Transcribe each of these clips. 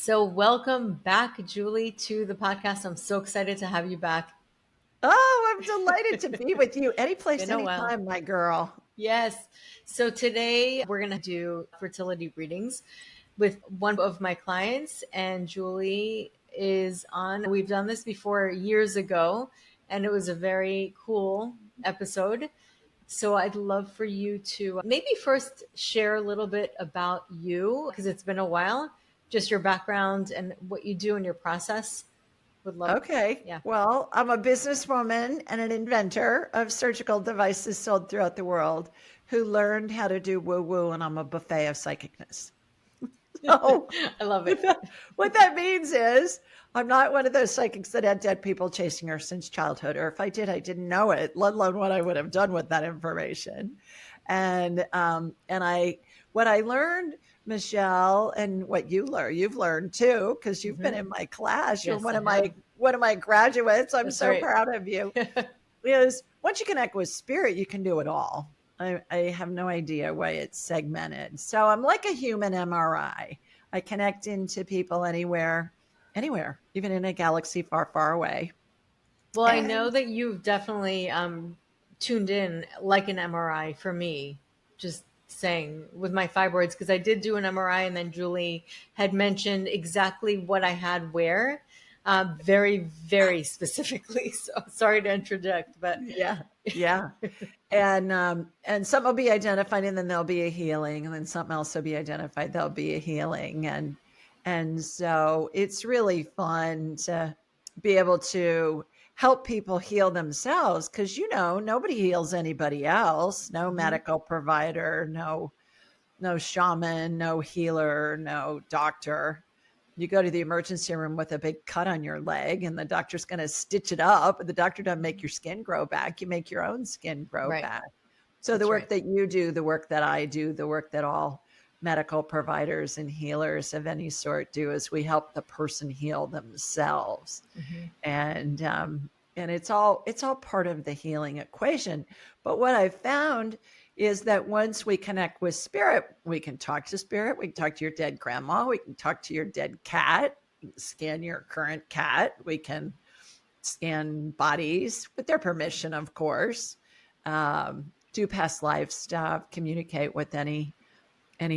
So, welcome back, Julie, to the podcast. I'm so excited to have you back. Oh, I'm delighted to be with you. Any place, Been a while. anytime, my girl. Yes. So, today we're going to do fertility readings with one of my clients, and Julie is on. We've done this before years ago, and it was a very cool episode. So, I'd love for you to maybe first share a little bit about you because it's been a while, just your background and what you do in your process. Would love, Okay. yeah. Well, I'm a businesswoman and an inventor of surgical devices sold throughout the world who learned how to do woo woo, and I'm a buffet of psychicness. So, I love it. what that means is I'm not one of those psychics that had dead people chasing her since childhood, or if I did, I didn't know it, let alone what I would have done with that information. And what I learned, Michelle, and what you've learned too, because you've been Hmm. in my class. You're Yes, I have. one of my graduates. I'm That's so right. proud of you. Is once you connect with spirit, you can do it all. I have no idea why it's segmented. So I'm like a human MRI. I connect into people anywhere, even in a galaxy far, far away. Well, I know And that you've definitely tuned in like an MRI for me, just saying with my fibroids, because I did do an MRI and then Julie had mentioned exactly what I had where, very, very specifically. So sorry to interject, but yeah, yeah. And some will be identified and then there'll be a healing, and then something else will be identified, there'll be a healing. And so it's really fun to be able to help people heal themselves, because nobody heals anybody else. No Mhm. medical provider, no shaman, no healer, no doctor. You go to the emergency room with a big cut on your leg, and the doctor's going to stitch it up. The doctor doesn't make your skin grow back. You make your own skin grow Right. back. So the That's work right. that you do, the work that I do, the work that all medical providers and healers of any sort do is we help the person heal themselves. Hmm. And it's all part of the healing equation. But what I've found is that once we connect with spirit, we can talk to spirit, we can talk to your dead grandma, we can talk to your dead cat, we can scan your current cat, we can scan bodies with their permission, of course, do past life stuff, communicate with any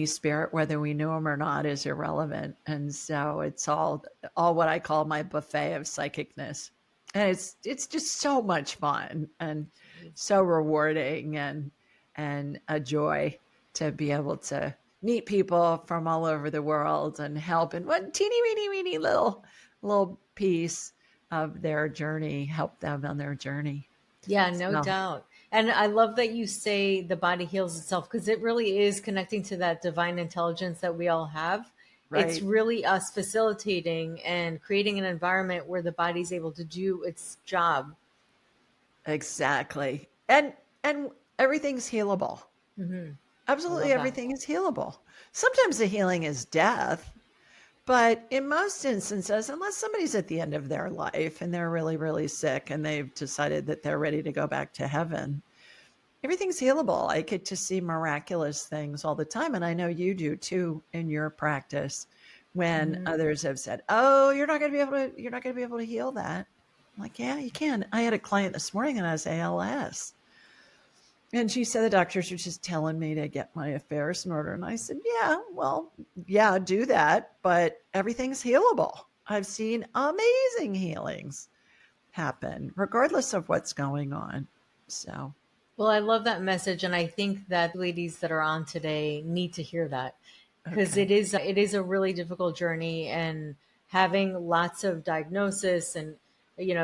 spirit, whether we knew them or not, is irrelevant. And so it's all what I call my buffet of psychicness. And it's just so much fun and so rewarding, and a joy to be able to meet people from all over the world and help in one teeny weeny weeny little piece of their journey, help them on their journey. Yeah, no So doubt. And I love that you say the body heals itself because it really is connecting to that divine intelligence that we all have. It's right. really us facilitating and creating an environment where the body's able to do its job. Exactly. And everything's healable. Hmm. I Absolutely love that. everything is healable. Sometimes the healing is death, but in most instances, unless somebody's at the end of their life and they're really, really sick and they've decided that they're ready to go back to heaven, everything's healable. I get to see miraculous things all the time. And I know you do too in your practice, when Hmm. others have said, "Oh, you're not going to be able to heal that." I'm like, yeah, you can. I had a client this morning and has ALS. And she said the doctors are just telling me to get my affairs in order. And I said, yeah, well, yeah, do that. But everything's healable. I've seen amazing healings happen, regardless of what's going on. So, Well, I love that message, and I think that ladies that are on today need to hear that because okay. it is a really difficult journey, and having lots of diagnosis and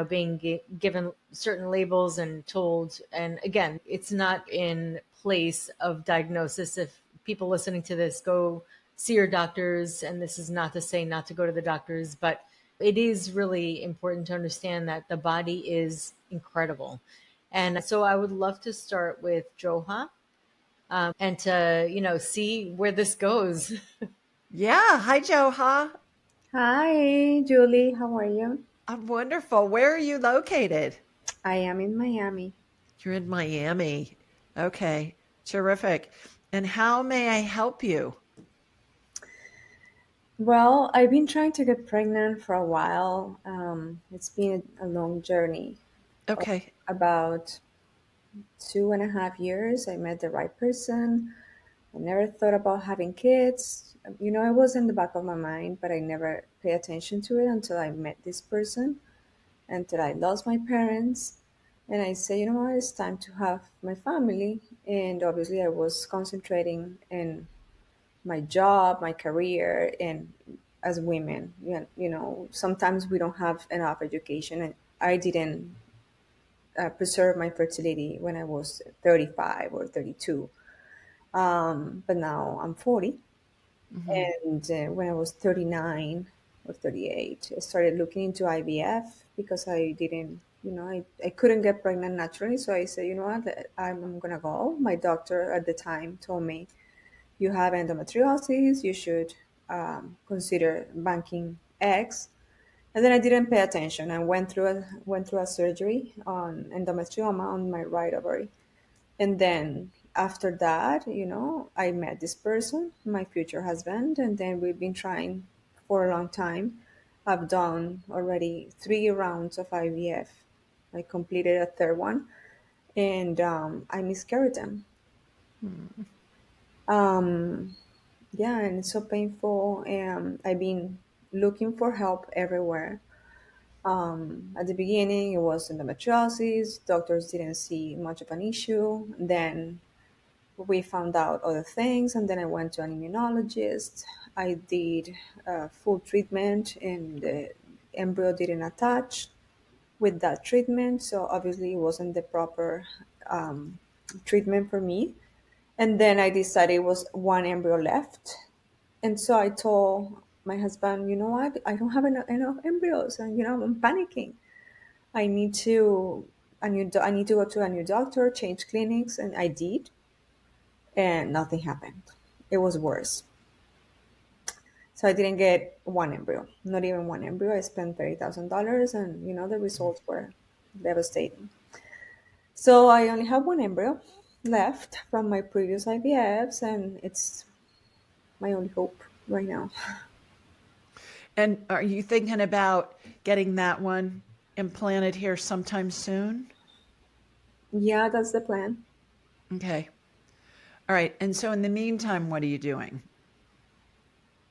being given certain labels and told. And again, it's not in place of diagnosis. If people listening to this go see your doctors, and this is not to say not to go to the doctors, but it is really important to understand that the body is incredible. And so I would love to start with Joha, and to, see where this goes. Yeah. Hi, Joha. Hi, Julie. How are you? I'm wonderful. Where are you located? I am in Miami. You're in Miami. Okay. Terrific. And how may I help you? Well, I've been trying to get pregnant for a while. It's been a long journey. Okay. About 2.5 years, I met the right person. I never thought about having kids. It was in the back of my mind, but I never paid attention to it until I met this person, until I lost my parents. And I said, you know what, it's time to have my family. And obviously, I was concentrating in my job, my career, and as women, sometimes we don't have enough education. And I didn't preserve my fertility when I was 35 or 32. But now I'm 40. Hmm. And when I was 39 or 38, I started looking into IVF because I didn't, I couldn't get pregnant naturally. So I said, you know what, I'm going to go. My doctor at the time told me, you have endometriosis, you should consider banking eggs. And then I didn't pay attention and went through a surgery on endometrioma on my right ovary. And then after that, I met this person, my future husband, and then we've been trying for a long time. I've done already 3 rounds of IVF. I completed a third one, and I miscarried them. Um, yeah, and it's so painful. And I've been looking for help everywhere. At the beginning, it was endometriosis. Doctors didn't see much of an issue. Then we found out other things, and then I went to an immunologist. I did full treatment, and the embryo didn't attach with that treatment. So obviously, it wasn't the proper um, treatment for me. And then I decided it was one embryo left. And so I told my husband, you know what? I don't have enough embryos, and I'm panicking. I need to I need to go to a new doctor, change clinics, and I did, and nothing happened. It was worse. So I didn't get one embryo, not even one embryo. I spent $30,000, and the results were devastating. So I only have one embryo left from my previous IVFs, and it's my only hope right now. And are you thinking about getting that one implanted here sometime soon? Yeah, that's the plan. Okay. All right. And so in the meantime, what are you doing?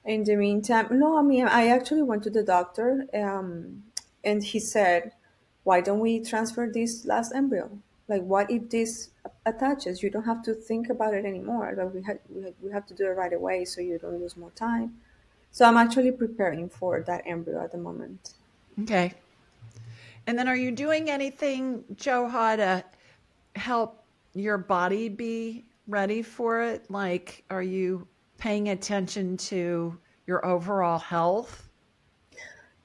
In the meantime, no, I mean, I actually went to the doctor, and he said, why don't we transfer this last embryo? Like, what if this attaches? You don't have to think about it anymore. Like, we have to do it right away so you don't lose more time. So I'm actually preparing for that embryo at the moment. Okay. And then are you doing anything, Joha, to help your body be ready for it? Like, are you paying attention to your overall health?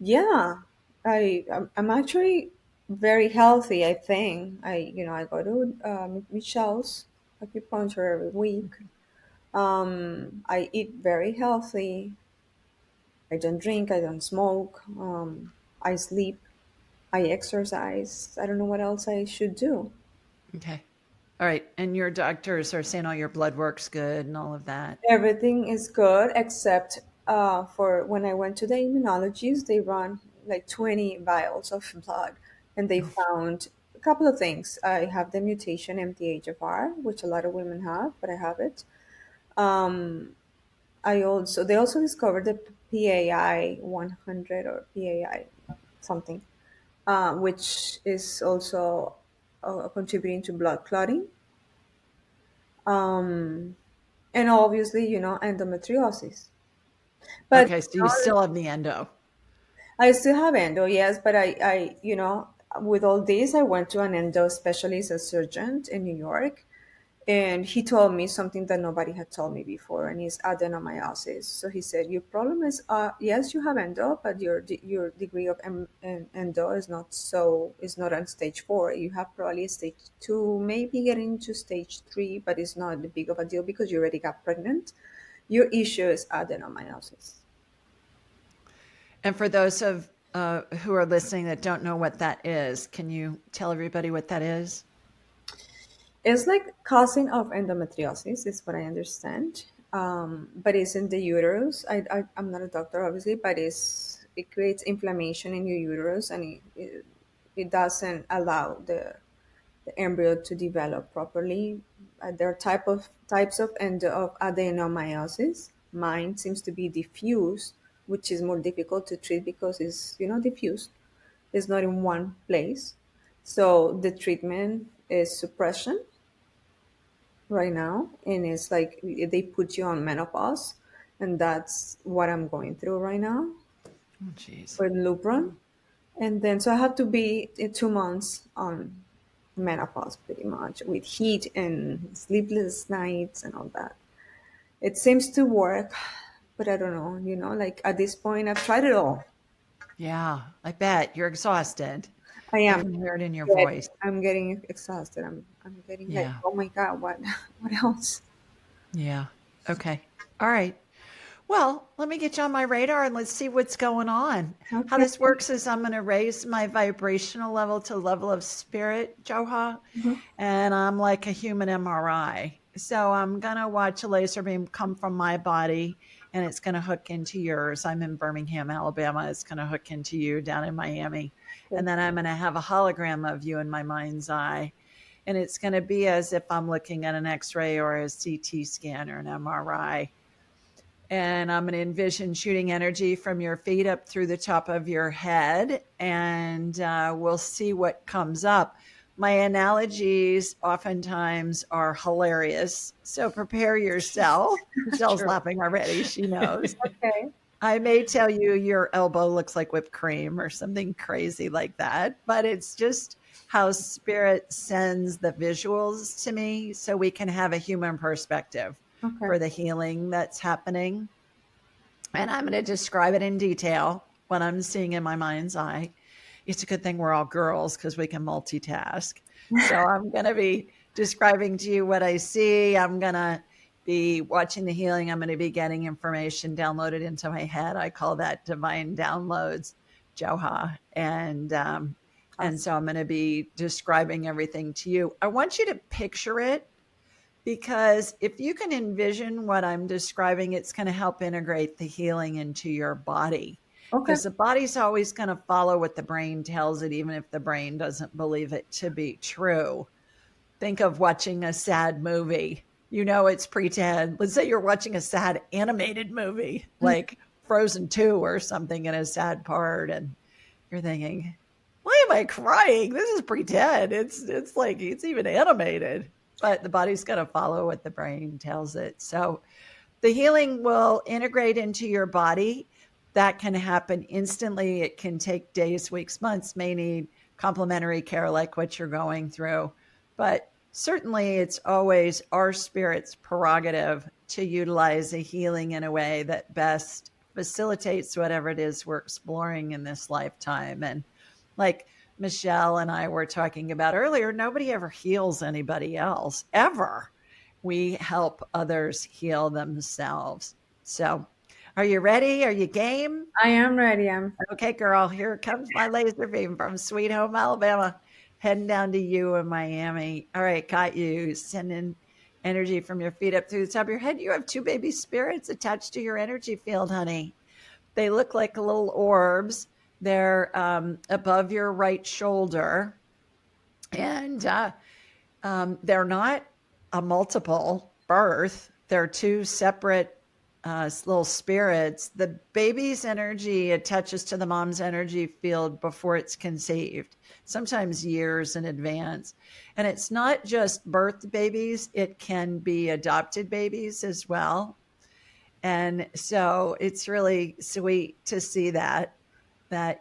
Yeah, I'm actually very healthy. I think I go to Michelle's acupuncture every week. I eat very healthy. I don't drink. I don't smoke. I sleep. I exercise. I don't know what else I should do. Okay. All right. And your doctors are saying all your blood work's good and all of that. Everything is good except for when I went to the immunologist, they run like 20 vials of blood, and they found a couple of things. I have the mutation MTHFR, which a lot of women have, but I have it. Um, they also discovered the PAI 100 or PAI something, which is also contributing to blood clotting. Um, and obviously, endometriosis. But Okay. So you still have the endo. I still have endo, yes, but with all this, I went to an endo specialist, a surgeon in New York, and he told me something that nobody had told me before, and it's adenomyosis. So he said, your problem is, yes, you have endo, but your degree of endo is not on stage 4. You have probably stage 2, maybe getting to stage 3, but it's not the big of a deal because you already got pregnant. Your issue is adenomyosis. And for those of who are listening that don't know what that is, can you tell everybody what that is? It's like causing of endometriosis, is what I understand. but it's in the uterus. I'm not a doctor, obviously, but it creates inflammation in your uterus, and it doesn't allow the embryo to develop properly. There are types of of adenomyosis. Mine seems to be diffuse, which is more difficult to treat because it's diffuse. It's not in one place. So the treatment is suppression right now, and it's like they put you on menopause, and that's what I'm going through right now Oh, jeez. with Lupron. And then so I have to be 2 months on menopause pretty much with heat and sleepless nights and all that. It seems to work, but I don't know, like at this point I've tried it all. Yeah, I bet you're exhausted. I I am can hear it in your get voice. I'm getting exhausted. I'm getting like, Yeah. oh my God, what else? Yeah. Okay. All right. Well, let me get you on my radar and let's see what's going on. How Okay. this works is I'm going to raise my vibrational level to the level of spirit, Joha, Mhm. and I'm like a human MRI. So I'm going to watch a laser beam come from my body and it's going to hook into yours. I'm in Birmingham, Alabama. It's going to hook into you down in Miami. And Okay. then I'm going to have a hologram of you in my mind's eye. And it's going to be as if I'm looking at an x ray or a CT scan or an MRI, and I'm going to envision shooting energy from your feet up through the top of your head, and we'll see what comes up. My analogies oftentimes are hilarious, so prepare yourself. Michelle's Sure. laughing already. She knows. Okay. I may tell you your elbow looks like whipped cream or something crazy like that, but it's just how spirit sends the visuals to me so we can have a human perspective Okay. for the healing that's happening. And I'm going to describe it in detail what I'm seeing in my mind's eye. It's a good thing we're all girls because we can multitask. So I'm going to be describing to you what I see. I'm going to be watching the healing. I'm going to be getting information downloaded into my head. I call that divine downloads, Joha. And Awesome. so I'm going to be describing everything to you. I want you to picture it because if you can envision what I'm describing, it's going to help integrate the healing into your body. Okay. Because the body's always going to follow what the brain tells it, even if the brain doesn't believe it to be true. Think of watching a sad movie. You know, it's pretend. Let's say you're watching a sad animated movie like Frozen 2 or something in a sad part, and you're thinking, why am I crying? This is pretend. It's like it's even animated. But the body's got to follow what the brain tells it. So the healing will integrate into your body. That can happen instantly. It can take days, weeks, months, may need complementary care like what you're going through. But certainly, it's always our spirit's prerogative to utilize a healing in a way that best facilitates whatever it is we're exploring in this lifetime. And like Michelle and I were talking about earlier, nobody ever heals anybody else, ever. We help others heal themselves. So, are you ready? Are you game? I am ready. I'm Okay, girl, here comes my laser beam from Sweet Home, Alabama, heading down to you in Miami. All right, got you. Sending energy from your feet up through the top of your head. You have two baby spirits attached to your energy field, honey. They look like little orbs. They're above your right shoulder, and they're not a multiple birth. They're two separate little spirits. The baby's energy attaches to the mom's energy field before it's conceived, sometimes years in advance. And it's not just birth babies, it can be adopted babies as well. And so it's really sweet to see that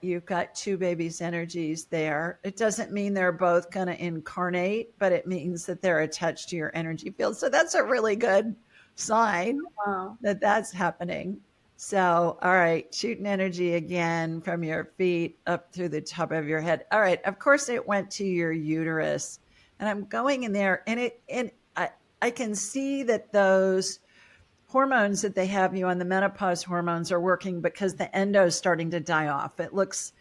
you've got two babies' energies there. It doesn't mean they're both going to incarnate, but it means that they're attached to your energy field. So that's a really good sign wow. that that's happening. So, all right, shooting energy again from your feet up through the top of your head. All right, of course it went to your uterus. And I'm going in there and I can see that those hormones that they have you on, the menopause hormones, are working because the endo is starting to die off. It looks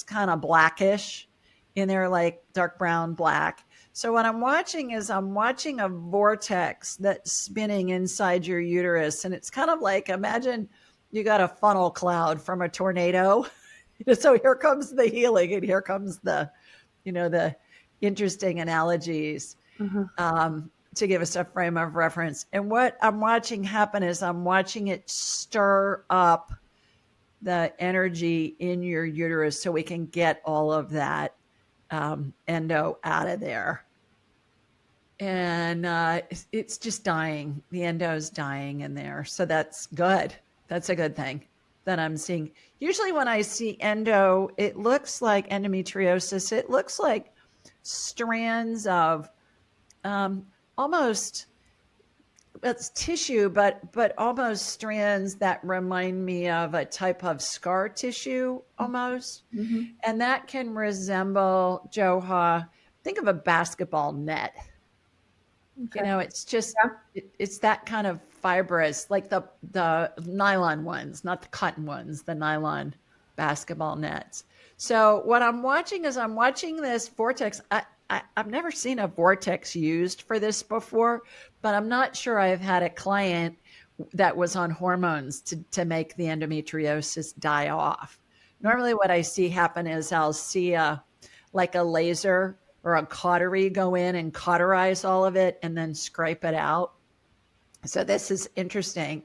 kind of blackish in there, like dark brown black. So what I'm watching is I'm watching a vortex that's spinning inside your uterus. And it's kind of like, imagine you got a funnel cloud from a tornado. So here comes the healing and here comes the interesting analogies Uh-huh. to give us a frame of reference. And what I'm watching happen is I'm watching it stir up the energy in your uterus so we can get all of that endo out of there. And it's just dying. The endo is dying in there. So that's good. That's a good thing that I'm seeing. Usually, when I see endo, it looks like endometriosis. It looks like strands of um, almost it's tissue, but almost strands that remind me of a type of scar tissue almost, Mm-hmm. and that can resemble Joha. Think of a basketball net. Okay. It's just Yeah. it's that kind of fibrous, like the nylon ones, not the cotton ones, the nylon basketball nets. So what I'm watching is I'm watching this vortex. I've never seen a vortex used for this before, but I'm not sure I've had a client that was on hormones to make the endometriosis die off. Normally, what I see happen is I'll see like a laser or a cautery go in and cauterize all of it and then scrape it out. So this is interesting.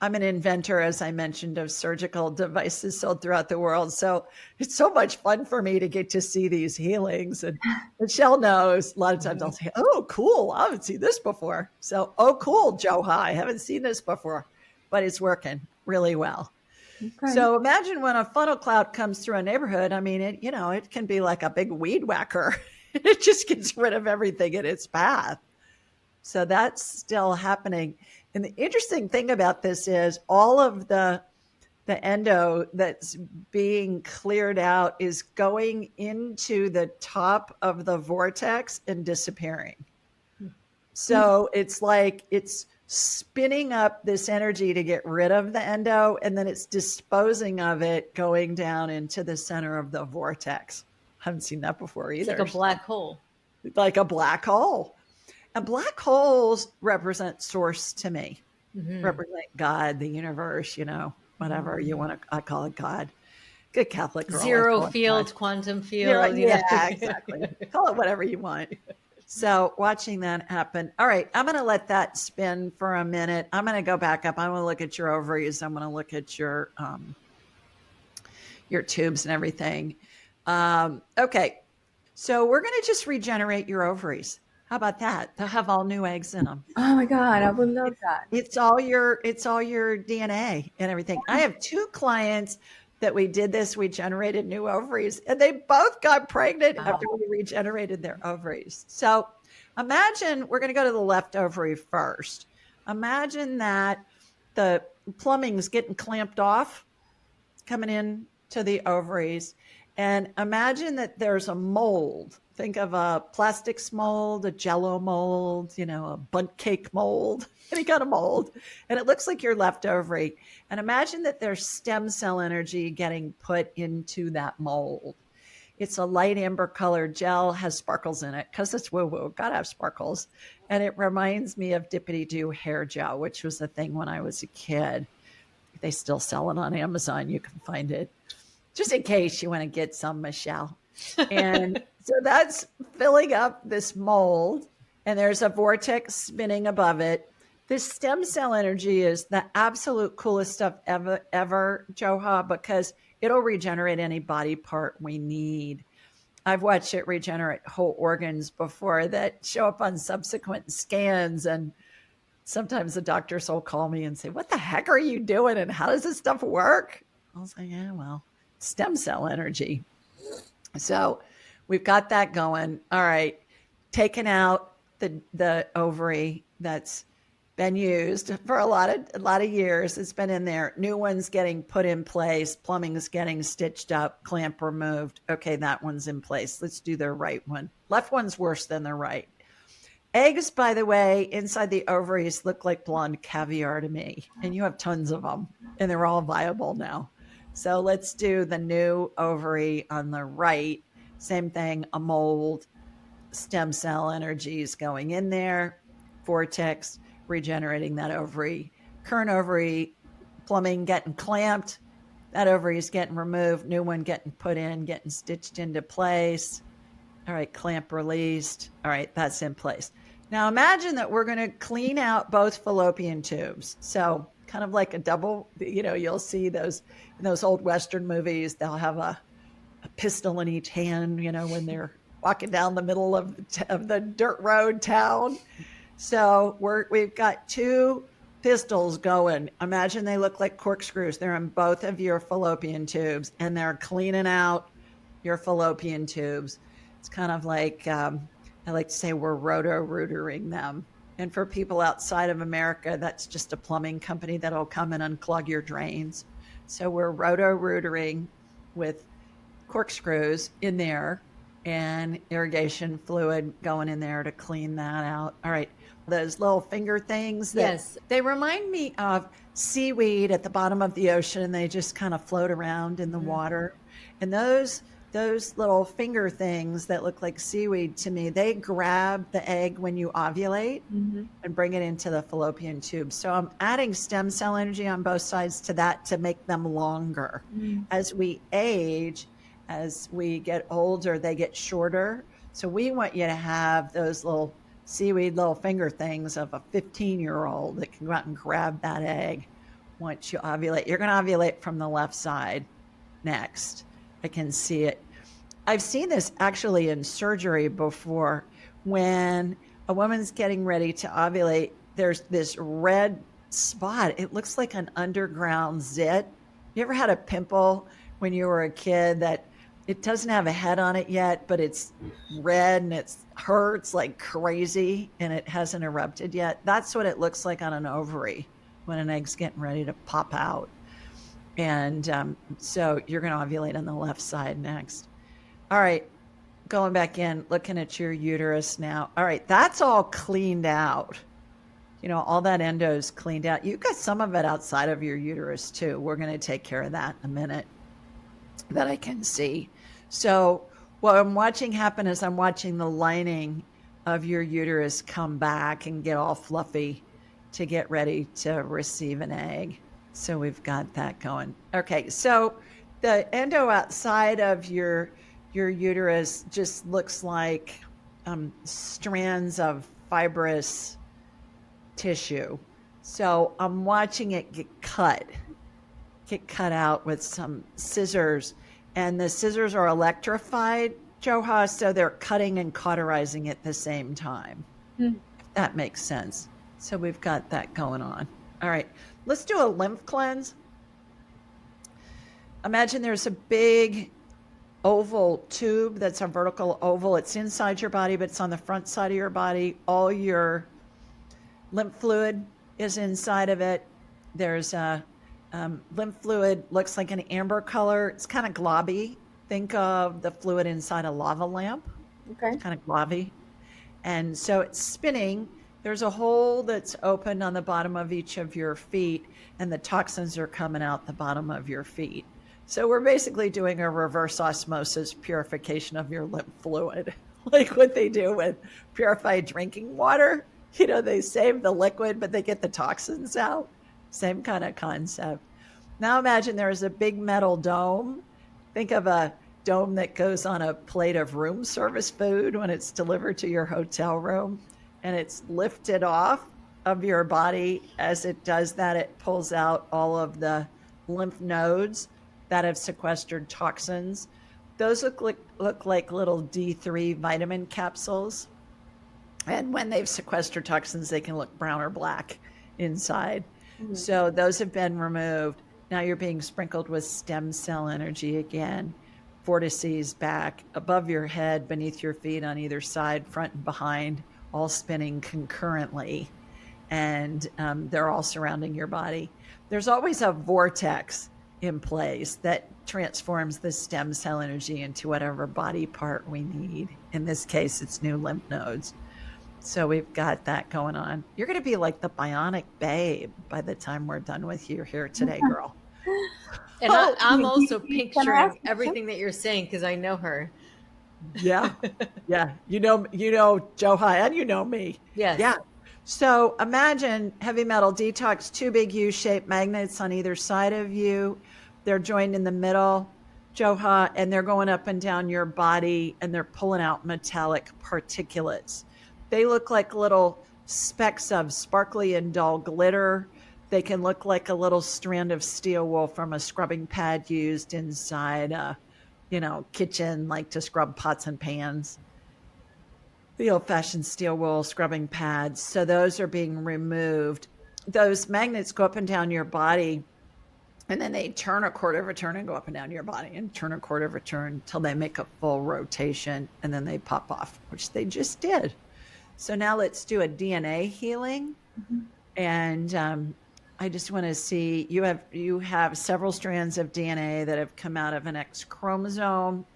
I'm an inventor, as I mentioned, of surgical devices sold throughout the world. So it's so much fun for me to get to see these healings. And Michelle knows a lot of times I'll say, "Oh, cool. I haven't seen this before." So, "Oh, cool, Joha. I haven't seen this before," but it's working really well. Okay. So imagine when a funnel cloud comes through a neighborhood. I mean, it can be like a big weed whacker. It just gets rid of everything in its path. So that's still happening. And the interesting thing about this is all of the endo that's being cleared out is going into the top of the vortex and disappearing. So it's like it's spinning up this energy to get rid of the endo, and then it's disposing of it going down into the center of the vortex. I haven't seen that before It's like either. a black hole. Like a black hole. And black holes represent source to me, Hmm. represent God, the universe, whatever you want to, I call it God. Good Catholic girl, I Zero call it God. field, quantum You're right. field, Yeah, exactly. Call it whatever you want. So watching that happen. All right, I'm going to let that spin for a minute. I'm going to go back up. I want to look at your ovaries. I'm going to look at your tubes and everything. Okay, so we're going to just regenerate your ovaries. How about that? They'll have all new eggs in them. Oh my God, I would love It's that. it's all your DNA and everything. I have two clients that we did this. We generated new ovaries, and they both got pregnant after Wow. we regenerated their ovaries. So imagine we're going to go to the left ovary first. Imagine that the plumbing's getting clamped off coming in to the ovaries. And imagine that there's a mold. Think of a plastics mold, a jello mold, a bundt cake mold, any kind of mold. And it looks like your left ovary. And imagine that there's stem cell energy getting put into that mold. It's a light amber colored gel, has sparkles in it because it's woo woo, gotta have sparkles. And it reminds me of Dippity Doo hair gel, which was a thing when I was a kid. They still sell it on Amazon. You can find it just in case you want to get some, Michelle. And so that's filling up this mold, and there's a vortex spinning above it. This stem cell energy is the absolute coolest stuff ever, Joha, because it'll regenerate any body part we need. I've watched it regenerate whole organs before that show up on subsequent scans, and sometimes the doctors will call me and say, "What the heck are you doing? And how does this stuff work?" I was like, "Yeah, well, stem cell energy." So we've got that going. All right. Taking out the ovary that's been used for a lot of years. It's been in there. New ones getting put in place. Plumbing's getting stitched up. Clamp removed. Okay, that one's in place. Let's do the right one. Left one's worse than the right. Eggs, by the way, inside the ovaries look like blonde caviar to me, and you have tons of them, and they're all viable now. So let's do the new ovary on the right. Same thing, a mold. stem cell energy is going in there, vortex, regenerating that ovary, current ovary plumbing getting clamped, that ovary is getting removed, new one getting put in, getting stitched into place. All right, clamp released. All right, that's in place. Now imagine that we're going to clean out both fallopian tubes. So kind of like a double, you'll see those in those old Western movies, they'll have a pistol in each hand, when they're walking down the middle of the dirt road town. So we've got two pistols going. Imagine they look like corkscrews. They're in both of your fallopian tubes, and they're cleaning out your fallopian tubes. It's kind of like, I like to say, we're roto-rootering them. And for people outside of America, that's just a plumbing company that'll come and unclog your drains. So we're roto-rootering with corkscrews in there and irrigation fluid going in there to clean that out. All right. Those little finger things that Yes. they remind me of seaweed at the bottom of the ocean, and they just kind of float around in the water. And those little finger things that look like seaweed, to me, they grab the egg when you ovulate Mm-hmm. and bring it into the fallopian tube. So I'm adding stem cell energy on both sides to that to make them longer. Mm-hmm. As we age, as we get older, they get shorter. So we want you to have those little seaweed little finger things of a 15-year-old that can go out and grab that egg once you ovulate. You're going to ovulate from the left side next. I can see it. I've seen this actually in surgery before. When a woman's getting ready to ovulate, there's this red spot. It looks like an underground zit. You ever had a pimple when you were a kid that it doesn't have a head on it yet, but it's red and it hurts like crazy and it hasn't erupted yet? That's what it looks like on an ovary when an egg's getting ready to pop out. And so you're going to ovulate on the left side next. All right, going back in, looking at your uterus now. All right, that's all cleaned out. All that endo is cleaned out. You've got some of it outside of your uterus too. We're going to take care of that in a minute, that I can see. So what I'm watching happen is I'm watching the lining of your uterus come back and get all fluffy to get ready to receive an egg. So we've got that going. Okay, so the endo outside of your uterus just looks like strands of fibrous tissue. So I'm watching it get cut out with some scissors, and the scissors are electrified, Joha, so they're cutting and cauterizing at the same time. Mm. If that makes sense. So we've got that going on. All right, let's do a lymph cleanse. Imagine there's a big oval tube that's a vertical oval. It's inside your body, but it's on the front side of your body. All your lymph fluid is inside of it. There's a lymph fluid, looks like an amber color. It's kind of globby. Think of the fluid inside a lava lamp, Okay. kind of globby. And so it's spinning. There's a hole that's open on the bottom of each of your feet, and the toxins are coming out the bottom of your feet. So we're basically doing a reverse osmosis purification of your lymph fluid, like what they do with purified drinking water. They save the liquid, but they get the toxins out. Same kind of concept. Now imagine there's a big metal dome. Think of a dome that goes on a plate of room service food when it's delivered to your hotel room, and it's lifted off of your body. As it does that, it pulls out all of the lymph nodes that have sequestered toxins. Those look like little D3 vitamin capsules. And when they've sequestered toxins, they can look brown or black inside. Mm-hmm. So those have been removed. Now you're being sprinkled with stem cell energy again. Vortices back above your head, beneath your feet, on either side, front and behind, all spinning concurrently. And they're all surrounding your body. There's always a vortex in place that transforms the stem cell energy into whatever body part we need. In this case, it's new lymph nodes. So we've got that going on. You're going to be like the bionic babe by the time we're done with you here today, girl. And I'm also Can I ask picturing you everything that you're saying because I know her. Yeah. Yeah. Joha, and you know me. Yeah. Yes. So imagine heavy metal detox, two big U-shaped magnets on either side of you. They're joined in the middle, Joha, and they're going up and down your body and they're pulling out metallic particulates. They look like little specks of sparkly and dull glitter. They can look like a little strand of steel wool from a scrubbing pad used inside a, kitchen, like to scrub pots and pans, the old fashioned steel wool scrubbing pads. So those are being removed. Those magnets go up and down your body, and then they turn a quarter of a turn and go up and down your body and turn a quarter of a turn until they make a full rotation, and then they pop off, which they just did. So now let's do a DNA healing. And I just want to see, you have several strands of DNA that have come out of an X chromosome.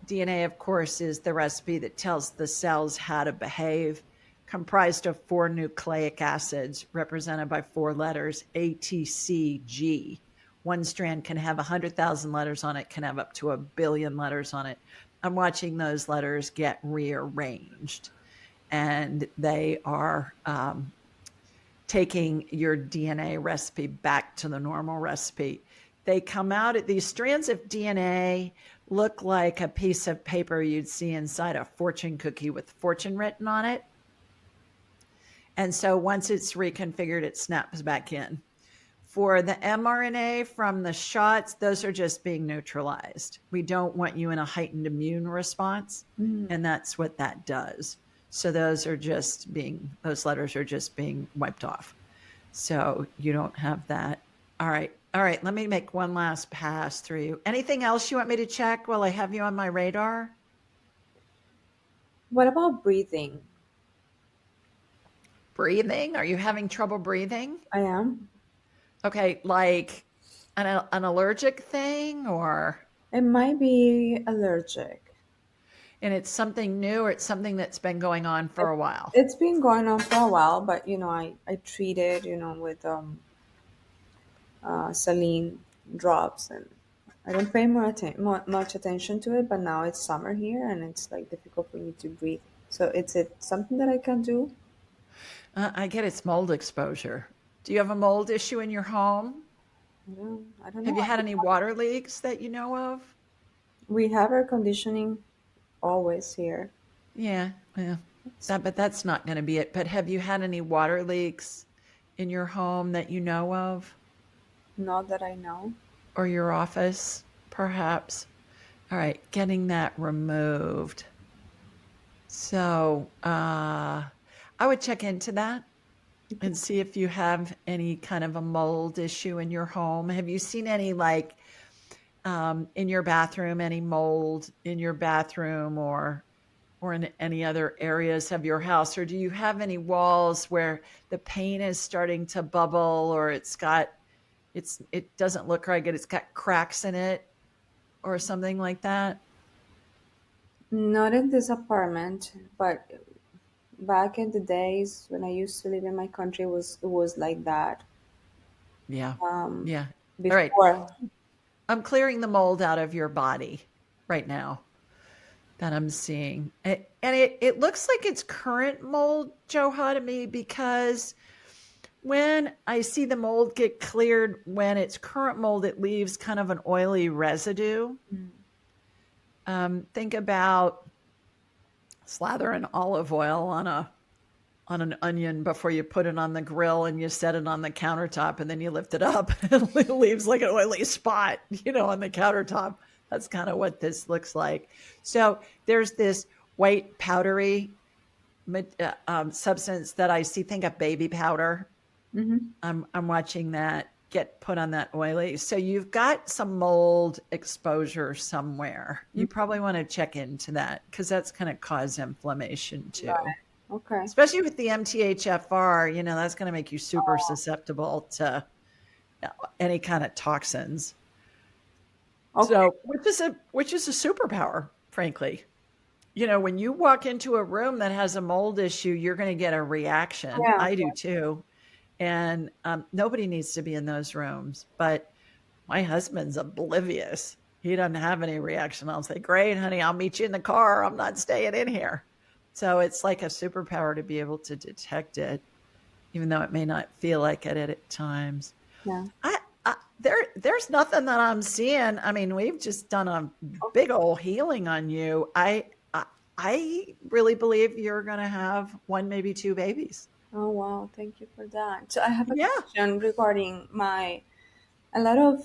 DNA, of course, is the recipe that tells the cells how to behave, comprised of four nucleic acids represented by four letters A, T, C, G. One strand can have 100,000 letters on it, can have up to 1 billion letters on it. I'm watching those letters get rearranged, and they are taking your DNA recipe back to the normal recipe. They come out at these strands of DNA look like a piece of paper you'd see inside a fortune cookie with fortune written on it. And so once it's reconfigured, it snaps back in. For the mRNA from the shots, those are just being neutralized. We don't want you in a heightened immune response. And that's what that does. So those letters are just being wiped off. So you don't have that. All right. All right. Let me make one last pass through you. Anything else you want me to check while I have you on my radar? What about breathing? Breathing? Are you having trouble breathing? I am. Okay. Like an allergic thing, or, It might be allergic. and it's something new, or it's something that's been going on for It, a while? it's been going on for a while, but I treat it, with saline drops, and I don't pay much attention to it. But now it's summer here, and it's like difficult for me to breathe. So it's it something that I can do? I get it's mold exposure. Do you have a mold issue in your home? I don't know. Have you had any water leaks that you know of? We have air conditioning always here. Yeah, yeah. It's But that's not going to be it. But have you had any water leaks in your home that you know of, not that I know. or your office, perhaps? All right, getting that removed. So I would check into that and see if you have any kind of a mold issue in your home. Have you seen any, like, in your bathroom, any mold in your bathroom, or in any other areas of your house? Or do you have any walls where the paint is starting to bubble, or it doesn't look right, it's got cracks in it or something like that? Not in this apartment, but back in the days when I used to live in my country, it was like that. Yeah. Um, Yeah. All right. before. I'm clearing the mold out of your body right now that I'm seeing. And it looks like it's current mold, Joha, to me, because when I see the mold get cleared, when it's current mold, it leaves kind of an oily residue. Think about slathering olive oil on an onion before you put it on the grill and you set it on the countertop, and then you lift it up and it leaves like an oily spot, on the countertop. That's kind of what this looks like. So there's this white powdery substance that I see. Think of baby powder. Hmm. I'm watching that get put on that oily. So you've got some mold exposure somewhere. You probably want to check into that, because that's going to cause inflammation too. Okay. Especially with the MTHFR, that's going to make you super susceptible to any kind of toxins. Okay. So, which is a superpower, frankly. When you walk into a room that has a mold issue, you're going to get a reaction. Yeah. I do too. And nobody needs to be in those rooms. But my husband's oblivious. he doesn't have any reaction. I'll say, great, honey, I'll meet you in the car. I'm not staying in here. So it's like a superpower to be able to detect it, even though it may not feel like it at times. Yeah. There's nothing that I'm seeing. I mean, we've just done a big old healing on you. I really believe you're going to have one, maybe two babies. Oh wow, thank you for that. So I have a Yeah. question regarding my a lot of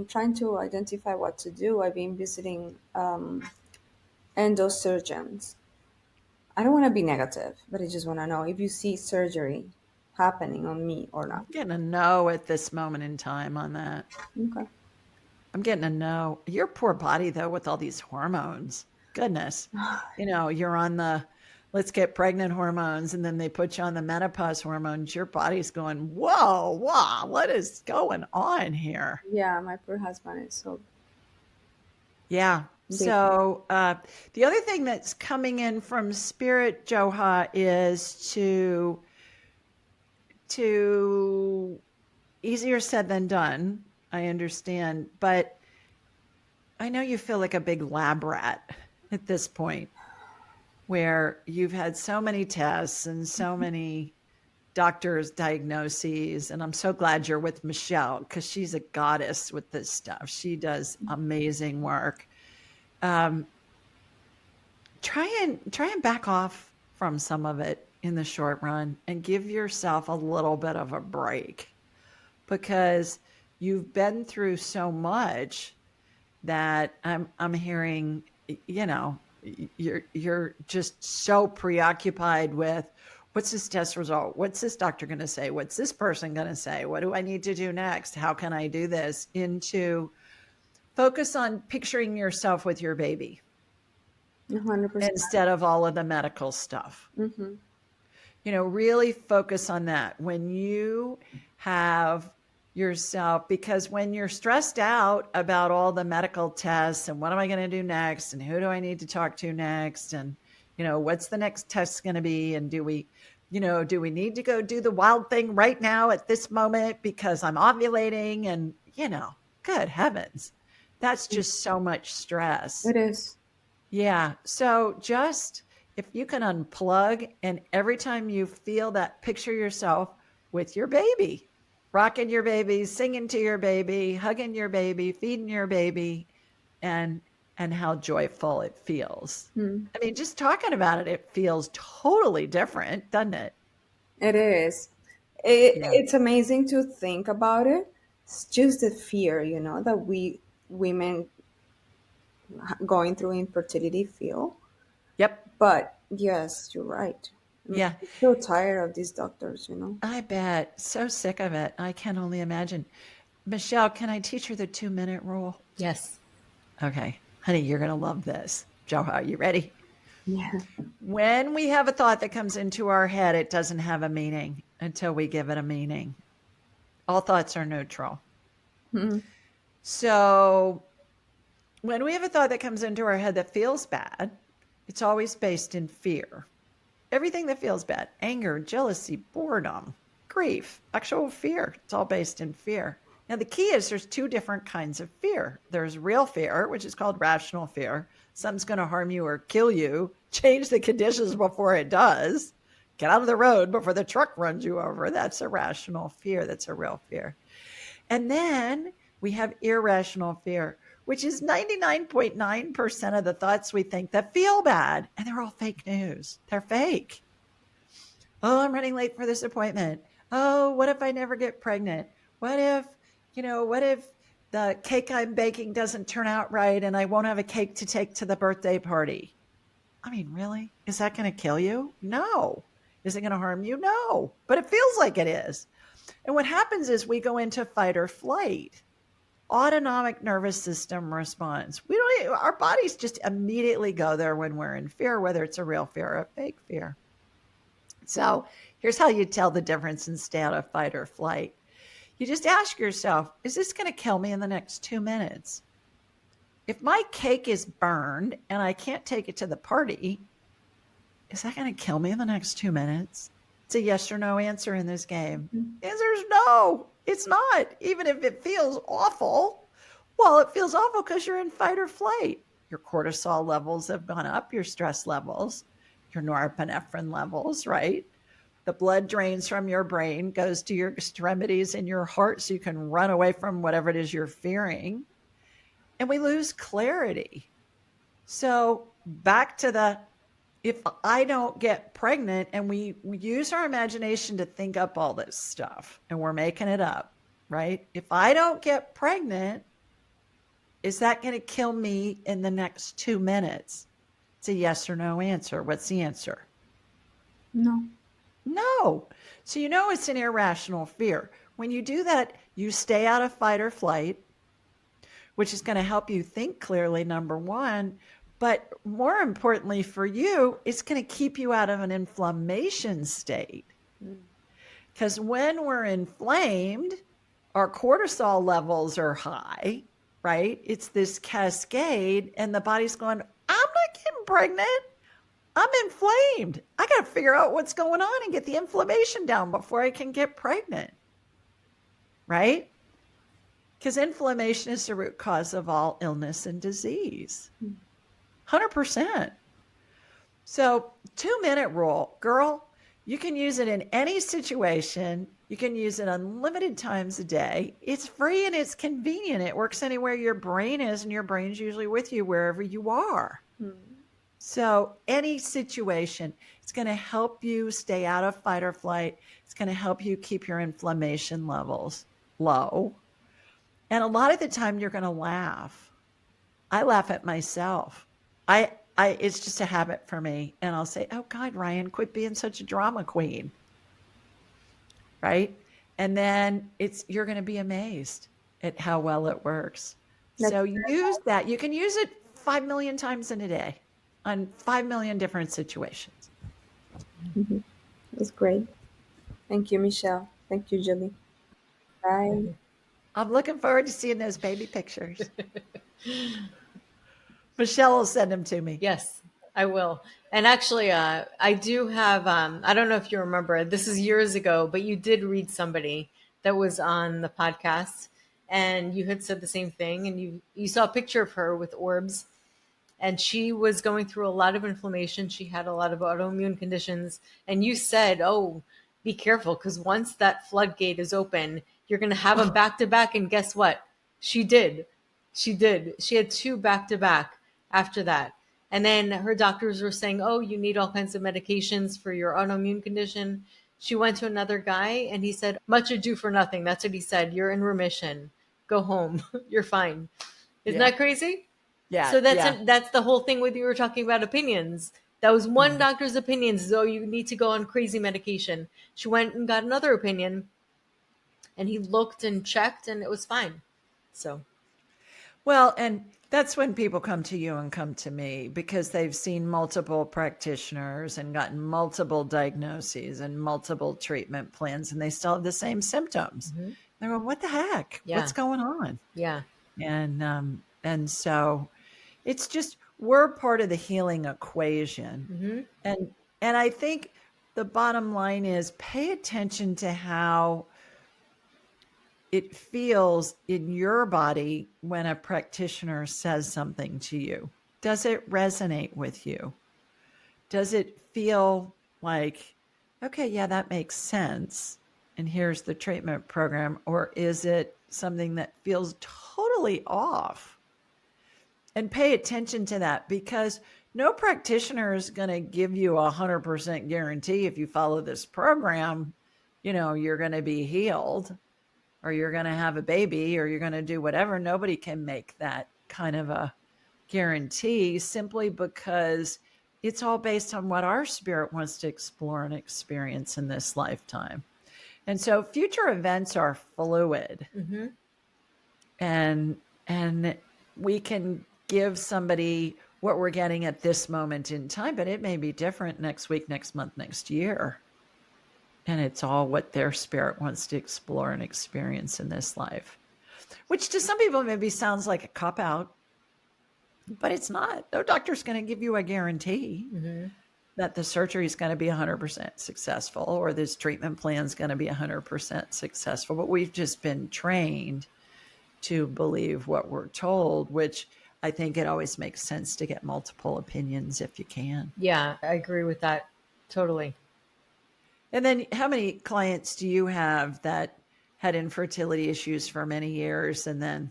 trying to identify what to do. I've been visiting endosurgeons. I don't want to be negative, but I just want to know if you see surgery happening on me or I'm not. getting a no at this moment in time on that. Okay. I'm getting a no. Your poor body, though, with all these hormones. Goodness. You're on the let's get pregnant hormones, and then they put you on the menopause hormones. Your body's going, whoa, wow, what is going on here? Yeah, my poor husband is so Yeah. busy. So the other thing that's coming in from Spirit Joha is to easier said than done. I understand, but I know you feel like a big lab rat at this point where you've had so many tests and so many doctors' diagnoses. And I'm so glad you're with Michelle because she's a goddess with this stuff. She does amazing work. Um, try and back off from some of it in the short run and give yourself a little bit of a break because you've been through so much that I'm hearing, you're just so preoccupied with what's this test result? What's this doctor going to say? What's this person going to say? What do I need to do next? How can I do this? Into focus on picturing yourself with your baby 100%. instead of all of the medical stuff. Mm-hmm. Really focus on that. When you have yourself, because when you're stressed out about all the medical tests and what am I going to do next and who do I need to talk to next and what's the next test going to be and do we need to go do the wild thing right now at this moment because I'm ovulating and good heavens, that's just so much stress. It is. Yeah. So just if you can unplug and every time you feel that, picture yourself with your baby, rocking your baby, singing to your baby, hugging your baby, feeding your baby, and how joyful it feels. Hmm. I mean, just talking about it, it feels totally different, doesn't it? It is. Yeah. It's amazing to think about it. It's just the fear, that we women going through infertility feel. Yep. But yes, you're right. I'm Yeah. so tired of these doctors. I bet. So sick of it. I can only imagine. Michelle, can I teach her the 2-minute rule? Yes. Okay. Honey, you're going to love this. Joe, are you ready? Yeah. When we have a thought that comes into our head, it doesn't have a meaning until we give it a meaning. All thoughts are neutral. Mhm. So when we have a thought that comes into our head that feels bad, it's always based in fear. Everything that feels bad, anger, jealousy, boredom, grief, actual fear, it's all based in fear. Now, the key is there's two different kinds of fear. There's real fear, which is called rational fear. Something's going to harm you or kill you. Change the conditions before it does. Get out of the road before the truck runs you over. That's a rational fear. That's a real fear. And then we have irrational fear, which is 99.9% of the thoughts we think that feel bad. And they're all fake news. They're fake. Oh, I'm running late for this appointment. Oh, what if I never get pregnant? What if the cake I'm baking doesn't turn out right and I won't have a cake to take to the birthday party? I mean, really? Is that going to kill you? No. Is it going to harm you? No. But it feels like it is. And what happens is we go into fight or flight. Autonomic nervous system response. Our bodies just immediately go there when we're in fear, whether it's a real fear or a fake fear. So here's how you tell the difference in stay out of fight or flight. You just ask yourself, is this going to kill me in the next 2 minutes? If my cake is burned and I can't take it to the party, is that going to kill me in the next 2 minutes? It's a yes or no answer in this game. The answer is no, it's not. Even if it feels awful, Well, it feels awful because you're in fight or flight. Your cortisol levels have gone up, your stress levels, your norepinephrine levels, right? The blood drains from your brain, goes to your extremities and your heart so you can run away from whatever it is you're fearing. And we lose clarity. So back to the, if I don't get pregnant, and we use our imagination to think up all this stuff and we're making it up, right? If I don't get pregnant, is that going to kill me in the next 2 minutes? It's a yes or no answer. What's the answer? No. No. So you know it's an irrational fear. When you do that, you stay out of fight or flight, which is going to help you think clearly, number one. But more importantly for you, it's going to keep you out of an inflammation state. Because when we're inflamed, our cortisol levels are high, right? It's this cascade, and the body's going, I'm not getting pregnant. I'm inflamed. I got to figure out what's going on and get the inflammation down before I can get pregnant, right? Because inflammation is the root cause of all illness and disease. 100%. So 2-minute rule, girl, you can use it in any situation. You can use it unlimited times a day. It's free and it's convenient. It works anywhere your brain is, and your brain's usually with you wherever you are. So any situation, it's going to help you stay out of fight or flight. It's going to help you keep your inflammation levels low. And a lot of the time you're going to laugh. I laugh at myself. It's just a habit for me. And I'll say, oh God, Ryan, quit being such a drama queen. Right. And then you're going to be amazed at how well it works. So use that. You can use it 5 million times in a day on 5 million different situations. That's great. Thank you, Michelle. Thank you, Julie. Bye. I'm looking forward to seeing those baby pictures. Michelle will send them to me. Yes, I will. And actually, I do have, I don't know if you remember, this is years ago, but you did read somebody that was on the podcast, and you had said the same thing, and you saw a picture of her with orbs, and she was going through a lot of inflammation. She had a lot of autoimmune conditions, and you said, oh, be careful, because once that floodgate is open, you're going to have them back to back. And guess what? She did. She did. She had 2 back to back after that. And then her doctors were saying, oh, you need all kinds of medications for your autoimmune condition. She went to another guy and he said, much ado for nothing. That's what he said. You're in remission. Go home. You're fine. Isn't that crazy? Yeah. So that's the whole thing with you were talking about opinions. That was one doctor's opinions. So you need to go on crazy medication. She went and got another opinion, and he looked and checked, and it was fine. So, well, and that's when people come to you and come to me, because they've seen multiple practitioners and gotten multiple diagnoses and multiple treatment plans, and they still have the same symptoms. They're going, what the heck? Yeah. What's going on? yeah. And so it's just, we're part of the healing equation. And I think the bottom line is pay attention to how it feels in your body when a practitioner says something to you. Does it resonate with you? Does it feel like, okay, yeah, that makes sense, and here's the treatment program? Or is it something that feels totally off? And pay attention to that, because no practitioner is going to give you 100% guarantee if you follow this program, you're going to be healed, or you're going to have a baby, or you're going to do whatever. Nobody can make that kind of a guarantee, simply because it's all based on what our spirit wants to explore and experience in this lifetime. And so future events are fluid. And we can give somebody what we're getting at this moment in time, but it may be different next week, next month, next year. And it's all what their spirit wants to explore and experience in this life, which to some people maybe sounds like a cop-out, but it's not. No doctor's going to give you a guarantee that the surgery is going to be 100% successful, or this treatment plan is going to be 100% successful. But we've just been trained to believe what we're told, which I think it always makes sense to get multiple opinions if you can. Yeah, I agree with that totally. And then how many clients do you have that had infertility issues for many years and then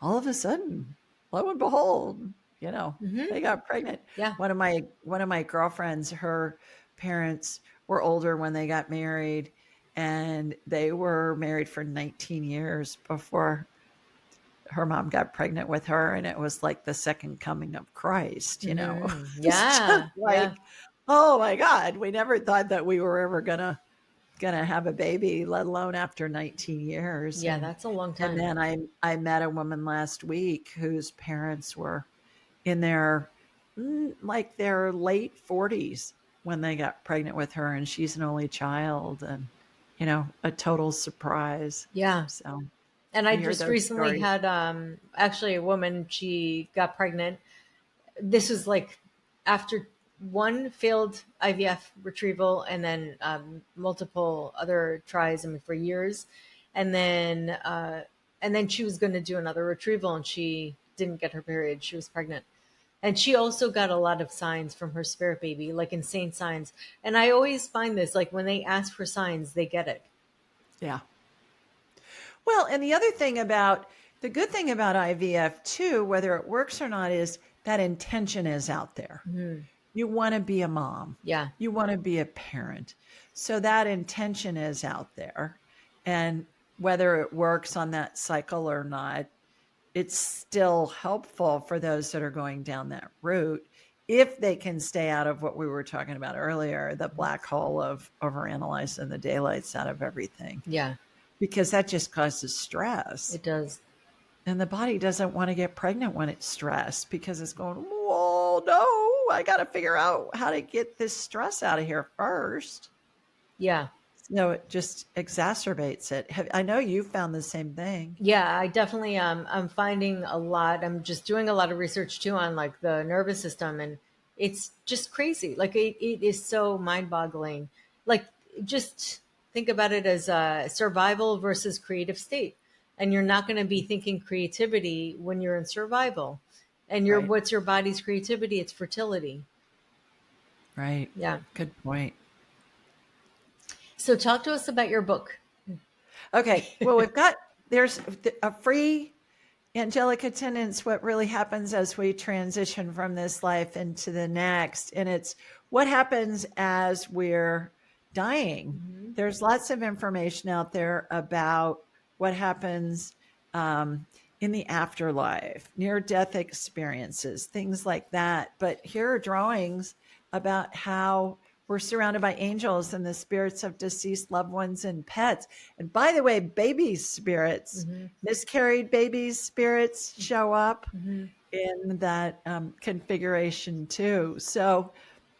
all of a sudden, lo and behold, they got pregnant. Yeah. One of my girlfriends, her parents were older when they got married, and they were married for 19 years before her mom got pregnant with her, and it was like the second coming of Christ. It's just Yeah. like, Yeah. oh my God, we never thought that we were ever gonna have a baby, let alone after 19 years. Yeah, And that's a long and time. then I met a woman last week whose parents were in their like their late 40s when they got pregnant with her, and she's an only child, and a total surprise. Yeah. So And I you hear just those recently stories. had actually a woman, she got pregnant. This was like after one failed IVF retrieval and then multiple other tries, I mean, for years. And then she was going to do another retrieval and she didn't get her period. She was pregnant. And she also got a lot of signs from her spirit baby, like insane signs. And I always find this, like when they ask for signs, they get it. Yeah. Well, and the good thing about IVF too, whether it works or not, is that intention is out there. You want to be a mom. Yeah. You want to be a parent. So that intention is out there. And whether it works on that cycle or not, it's still helpful for those that are going down that route if they can stay out of what we were talking about earlier, the black hole of overanalyzing the daylights out of everything, Yeah, because that just causes stress. it does. And the body doesn't want to get pregnant when it's stressed because it's going, whoa, no, I got to figure out how to get this stress out of here first. Yeah. So it just exacerbates it. I know you found the same thing. Yeah, I definitely I'm finding a lot. I'm just doing a lot of research too on like the nervous system and it's just crazy. Like it is so mind-boggling. Like just think about it as a survival versus creative state. And you're not going to be thinking creativity when you're in survival. And Right. what's your body's creativity? It's fertility. Right. Yeah. Good point. So talk to us about your book. Okay. Well, there's a free angelic attendance, what really happens as we transition from this life into the next. And it's what happens as we're dying. There's lots of information out there about what happens in the afterlife, near death experiences, things like that. But here are drawings about how we're surrounded by angels and the spirits of deceased loved ones and pets. And by the way, baby spirits, miscarried babies spirits show up in that configuration too. So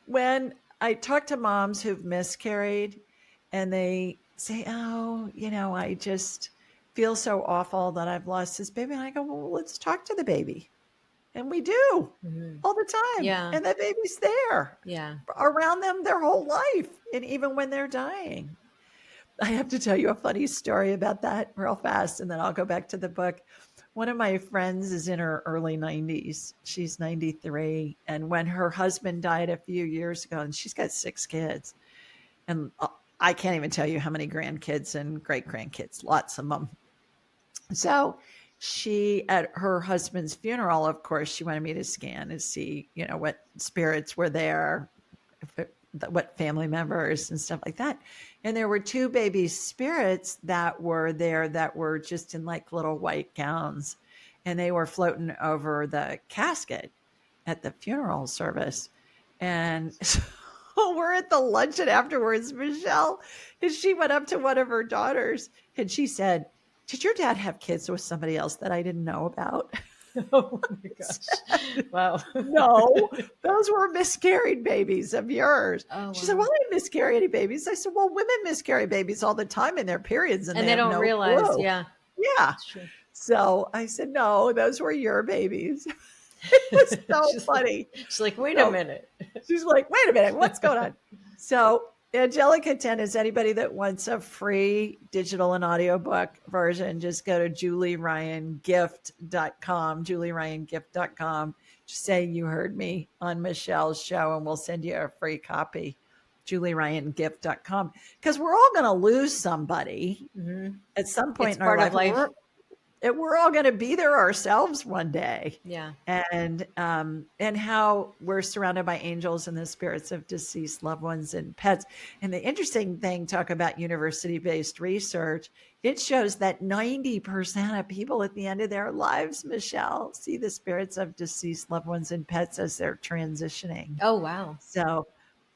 when I talk to moms who've miscarried and they say, oh, I just feel so awful that I've lost this baby. And I go, well, let's talk to the baby. And we do all the time. Yeah. And the baby's there Yeah. around them their whole life. And even when they're dying. I have to tell you a funny story about that real fast, and then I'll go back to the book. One of my friends is in her early 90s. She's 93. And when her husband died a few years ago, and she's got 6 kids, and I can't even tell you how many grandkids and great grandkids, lots of them. So she, at her husband's funeral, of course, she wanted me to scan and see, what spirits were there, what family members and stuff like that. And there were 2 baby spirits that were there that were just in like little white gowns, and they were floating over the casket at the funeral service. And so we're at the luncheon afterwards, Michelle, and she went up to one of her daughters and she said, did your dad have kids with somebody else that I didn't know about? Oh my gosh. Wow. No, those were miscarried babies of yours. Oh, She said, wow. well, I didn't miscarry any babies. I said, well, women miscarry babies all the time in their periods and And they they have don't no realize. clue. Yeah, Yeah. it's true. So I said, no, those were your babies. It was so she's, like, funny. she's like, wait a So minute. she's like, wait a minute, what's going on? So Angelica 10 is anybody that wants a free digital and audiobook version, just go to julieryangift.com. Just say you heard me on Michelle's show and we'll send you a free copy. julieryangift.com. Because we're all going to lose somebody Hmm. at some It's point in our part of life. life. We're all going to be there ourselves one day. Yeah. And how we're surrounded by angels and the spirits of deceased loved ones and pets. And the interesting thing, talk about university-based research, it shows that 90% of people at the end of their lives, Michelle, see the spirits of deceased loved ones and pets as they're transitioning. Oh, wow. So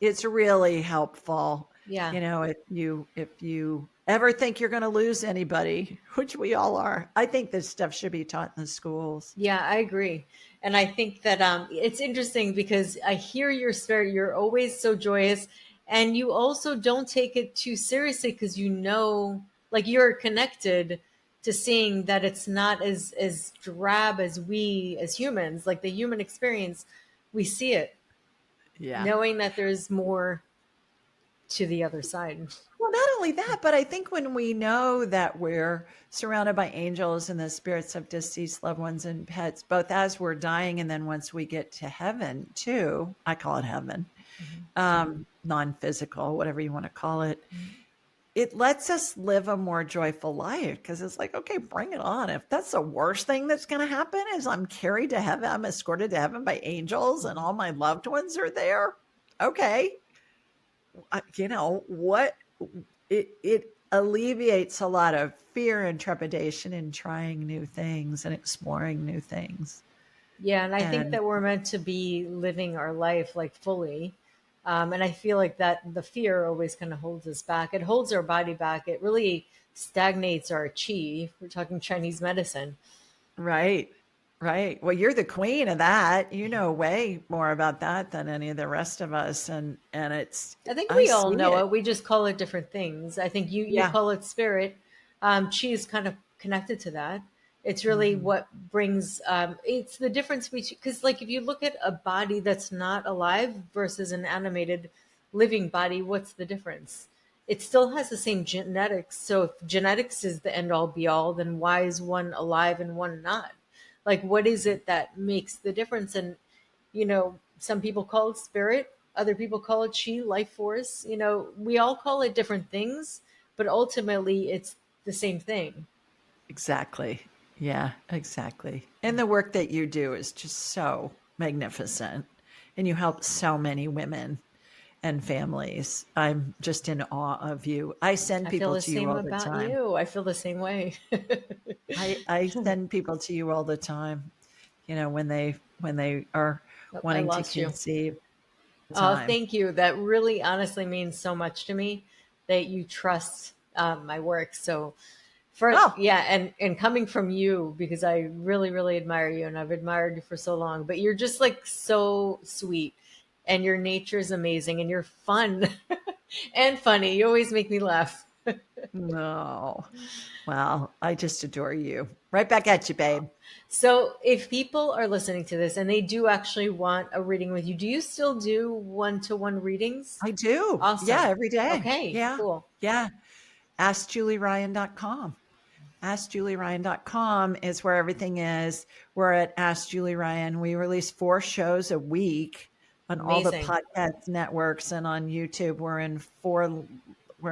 it's really helpful. Yeah. If you ever think you're going to lose anybody, which we all are, I think this stuff should be taught in the schools. Yeah, I agree. And I think that it's interesting because I hear your spirit. You're always so joyous. And you also don't take it too seriously because you know, like you're connected to seeing that it's not as drab as we as humans, like the human experience, we see it, Yeah. knowing that there's more to the other side. Well, not only that, but I think when we know that we're surrounded by angels and the spirits of deceased loved ones and pets, both as we're dying and then once we get to heaven, too, I call it heaven, Mhm. non physical, whatever you want to call it, Mhm. it lets us live a more joyful life because it's like, okay, bring it on. If that's the worst thing that's going to happen is I'm carried to heaven, I'm escorted to heaven by angels and all my loved ones are there. Okay. What it alleviates a lot of fear and trepidation in trying new things and exploring new things. Yeah, and I think And that we're meant to be living our life like fully. And I feel like that the fear always kind of holds us back. It holds our body back. It really stagnates our chi. We're talking Chinese medicine. right, right. Well, you're the queen of that. You know way more about that than any of the rest of us. And it's I think I we all see know it. it. We just call it different things. I think you Yeah. call it spirit. Chi is kind of connected to that. It's really Hmm. what brings. It's the difference between because, like, if you look at a body that's not alive versus an animated, living body, what's the difference? It still has the same genetics. So if genetics is the end all be all, then why is one alive and one not? Like, what is it that makes the difference? And some people call it spirit, other people call it chi, life force. We all call it different things, but ultimately it's the same thing. Exactly. Yeah, exactly. And the work that you do is just so magnificent. And you help so many women and families. I'm just in awe of you. I send I feel people the to you same all the about time. you. I feel the same way. I send people to you all the time, when they are Oh, I wanting to lost you. conceive Oh, time. thank you. That really honestly means so much to me that you trust my work. So Oh, yeah, and coming from you, because I really really admire you and I've admired you for so long, but you're just like so sweet and your nature is amazing and you're fun and funny. You always make me laugh. no. Well, I just adore you. Right back at you, babe. So if people are listening to this and they do actually want a reading with you, do you still do one-to-one readings? I do. Yeah, Awesome. every day. Okay, Yeah. cool. Yeah. AskJulieRyan.com. AskJulieRyan.com is where everything is. We're at Ask Julie Ryan. We release 4 shows a week on all the Amazing. podcast networks and on YouTube. We're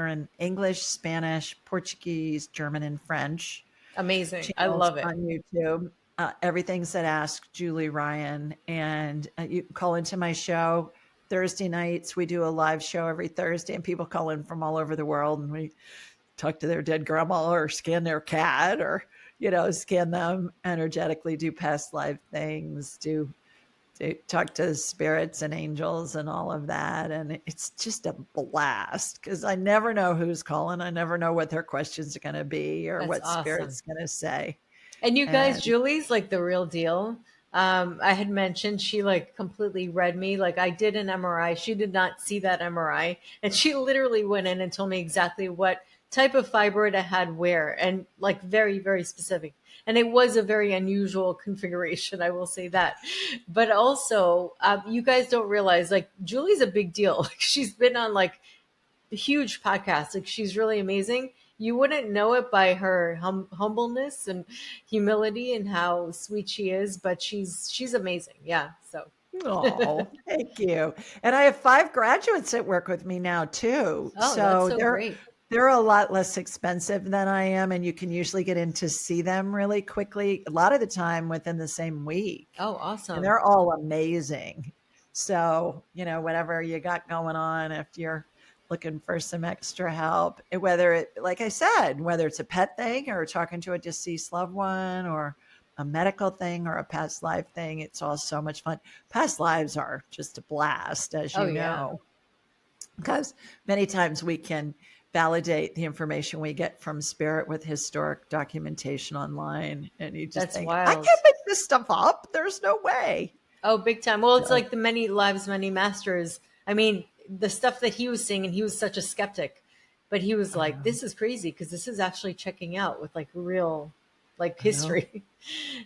in English, Spanish, Portuguese, German, and French Amazing. I channels love it. on YouTube. Everything's at Ask Julie Ryan. And you can call into my show Thursday nights. We do a live show every Thursday, and people call in from all over the world. And we talk to their dead grandma or scan their cat or, scan them energetically, do past life things, do talk to spirits and angels and all of that. And it's just a blast because I never know who's calling. I never know what their questions are going to be or That's what awesome. spirit's going to say. And you guys, And Julie's like the real deal. I had mentioned she like completely read me. Like I did an MRI. She did not see that MRI. And she literally went in and told me exactly what type of fibroid I had where and like very, very specific. And it was a very unusual configuration, I will say that. But also, you guys don't realize like Julie's a big deal. She's been on like huge podcast. Like she's really amazing. You wouldn't know it by her humbleness and humility and how sweet she is, but she's amazing. Yeah. So Oh, thank you. And I have 5 graduates that work with me now too. oh, that's So so great. they're a lot less expensive than I am, and you can usually get in to see them really quickly, a lot of the time within the same week. Oh, And awesome. they're all amazing. So, whatever you got going on, if you're looking for some extra help, whether it, like I said, whether it's a pet thing or talking to a deceased loved one or a medical thing or a past life thing, it's all so much fun. Past lives are just a blast, as Oh you yeah. know, because many times we can validate the information we get from spirit with historic documentation online. And you just That's think, I wild. can't make this stuff up. There's no way. Oh, big time. Well, it's So, like the many lives, many masters. I mean, the stuff that he was seeing, and he was such a skeptic, but he was like, uh, this is crazy because this is actually checking out with like real, like I know. history.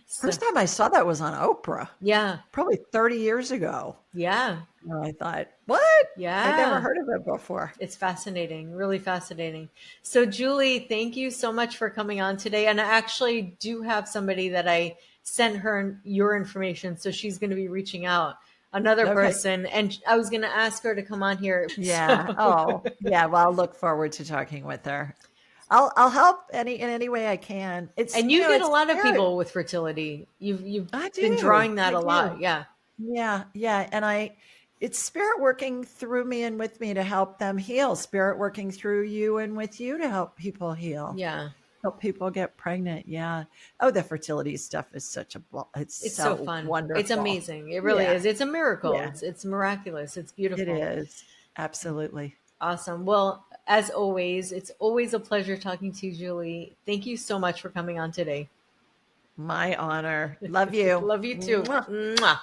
So, First time I saw that was on Oprah, yeah. probably 30 years ago. Yeah. And I thought, what? I'd never Yeah. heard of it before. It's fascinating, really fascinating. So, Julie, thank you so much for coming on today. And I actually do have somebody that I sent her your information. So she's going to be reaching out, another Okay. person. And I was going to ask her to come on here. Yeah. So, Oh, yeah. Well, I'll look forward to talking with her. I'll help in any way I can. It's and you get a it's lot of spirit. people with fertility. You've I been do. drawing that I a lot. do. Yeah. Yeah, yeah. And it's spirit working through me and with me to help them heal. Spirit working through you and with you to help people heal. Yeah. Help people get pregnant. Yeah. Oh, the fertility stuff is it's It's so so fun. It's wonderful. amazing. It really Yeah. is. It's a miracle. Yeah. It's miraculous. It's It beautiful. is. Absolutely. Awesome. Well, as always, it's always a pleasure talking to you, Julie. Thank you so much for coming on today. My honor. Love you. Love you too. Mwah. Mwah.